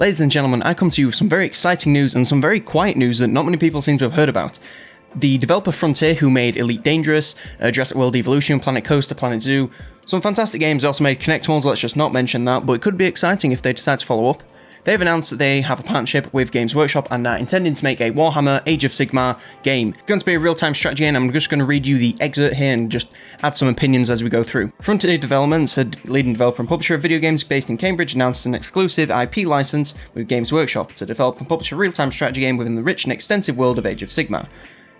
Ladies and gentlemen, I come to you with some very exciting news and some very quiet news that not many people seem to have heard about. The developer Frontier, who made Elite Dangerous, Jurassic World Evolution, Planet Coaster, Planet Zoo, some fantastic games. They also made Connectimals, let's just not mention that, but it could be exciting if they decide to follow up. They've announced that they have a partnership with Games Workshop and are intending to make a Warhammer Age of Sigmar game. It's going to be a real-time strategy, and I'm just going to read you the excerpt here and just add some opinions as we go through. Frontier Developments, a leading developer and publisher of video games based in Cambridge, announced an exclusive IP license with Games Workshop to develop and publish a real-time strategy game within the rich and extensive world of Age of Sigmar.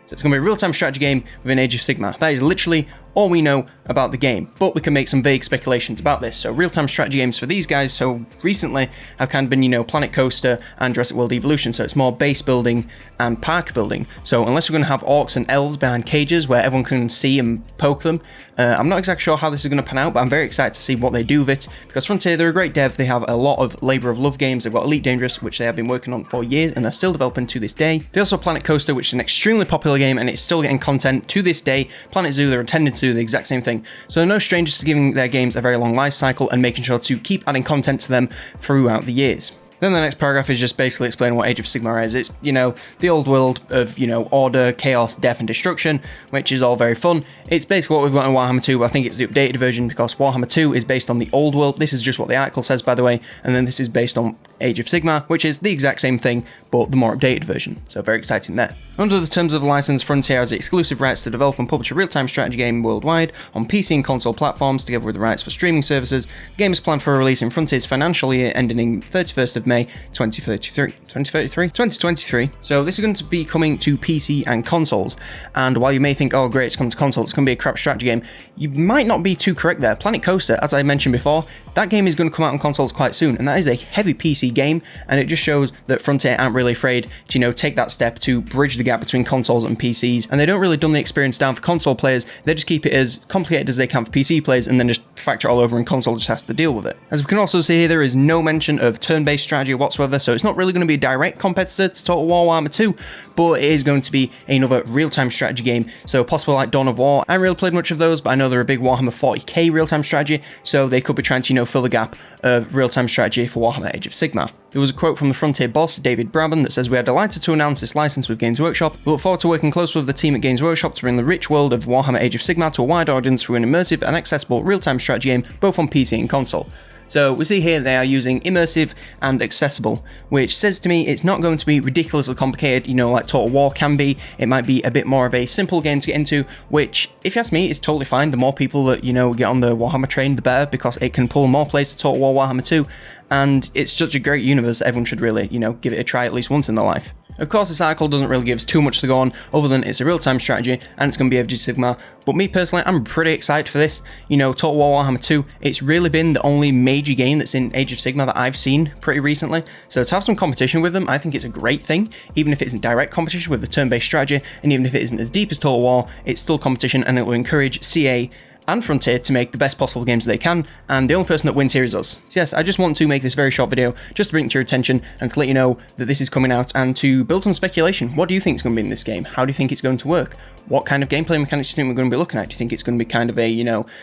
So it's going to be a real-time strategy game within Age of Sigmar. That is literally all we know about the game, but we can make some vague speculations about this. So real-time strategy games for these guys, so recently have kind of been, Planet Coaster and Jurassic World Evolution, so it's more base building and park building. So unless we're going to have orcs and elves behind cages where everyone can see and poke them, I'm not exactly sure how this is going to pan out, but I'm very excited to see what they do with it, because Frontier, they're a great dev. They have a lot of labour of love games. They've got Elite Dangerous, which they have been working on for years and are still developing to this day. They also have Planet Coaster, which is an extremely popular game and it's still getting content to this day. Planet Zoo, they're intended to do the exact same thing. So they're no strangers to giving their games a very long life cycle and making sure to keep adding content to them throughout the years. Then the next paragraph is just basically explaining what Age of Sigmar is. It's, the old world of, order, chaos, death and destruction, which is all very fun. It's basically what we've got in Warhammer 2, but I think it's the updated version because Warhammer 2 is based on the old world. This is just what the article says, by the way, and then this is based on Age of Sigmar, which is the exact same thing, but the more updated version. So very exciting there. Under the terms of the license, Frontier has the exclusive rights to develop and publish a real-time strategy game worldwide on PC and console platforms, together with the rights for streaming services. The game is planned for a release in Frontier's financial year ending 31st of May 2023. So this is going to be coming to PC and consoles. And while you may think, oh great, it's coming to consoles, it's going to be a crap strategy game, you might not be too correct there. Planet Coaster, as I mentioned before, that game is going to come out on consoles quite soon, and that is a heavy PC game, and it just shows that Frontier aren't really afraid to, take that step to bridge the gap between consoles and PCs, and they don't really dumb the experience down for console players. They just keep it as complicated as they can for PC players, and then just factor it all over, and console just has to deal with it. As we can also see here, there is no mention of turn-based strategy whatsoever, so it's not really going to be a direct competitor to Total War Warhammer 2, but it is going to be another real-time strategy game, so possible like Dawn of War. I haven't really played much of those, but I know they're a big Warhammer 40k real-time strategy, so they could be trying to, fill the gap of real-time strategy for Warhammer Age of Sigmar. There was a quote from the Frontier boss, David Brabham, that says, "We are delighted to announce this license with Games Workshop. We look forward to working closely with the team at Games Workshop to bring the rich world of Warhammer Age of Sigmar to a wide audience through an immersive and accessible real-time strategy game, both on PC and console." So we see here they are using immersive and accessible, which says to me it's not going to be ridiculously complicated, like Total War can be. It might be a bit more of a simple game to get into, which, if you ask me, is totally fine. The more people that, get on the Warhammer train, the better, because it can pull more players to Total War Warhammer 2, and it's such a great universe that everyone should really, give it a try at least once in their life. Of course, this article doesn't really give us too much to go on, other than it's a real-time strategy, and it's going to be Age of Sigmar, but me personally, I'm pretty excited for this. Total War Warhammer 2, it's really been the only major game that's in Age of Sigmar that I've seen pretty recently, so to have some competition with them, I think it's a great thing, even if it isn't direct competition with the turn-based strategy, and even if it isn't as deep as Total War, it's still competition, and it will encourage CA and Frontier to make the best possible games they can, and the only person that wins here is us. So yes, I just want to make this very short video just to bring it to your attention and to let you know that this is coming out and to build some speculation. What do you think is going to be in this game? How do you think it's going to work? What kind of gameplay mechanics do you think we're going to be looking at? Do you think it's going to be kind of a,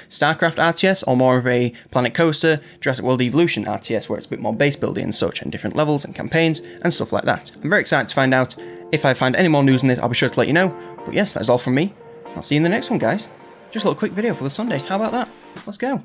StarCraft RTS, or more of a Planet Coaster, Jurassic World Evolution RTS, where it's a bit more base building and such, and different levels and campaigns and stuff like that? I'm very excited to find out. If I find any more news on this, I'll be sure to let you know. But yes, that's all from me. I'll see you in the next one, guys. Just a little quick video for the Sunday. How about that? Let's go.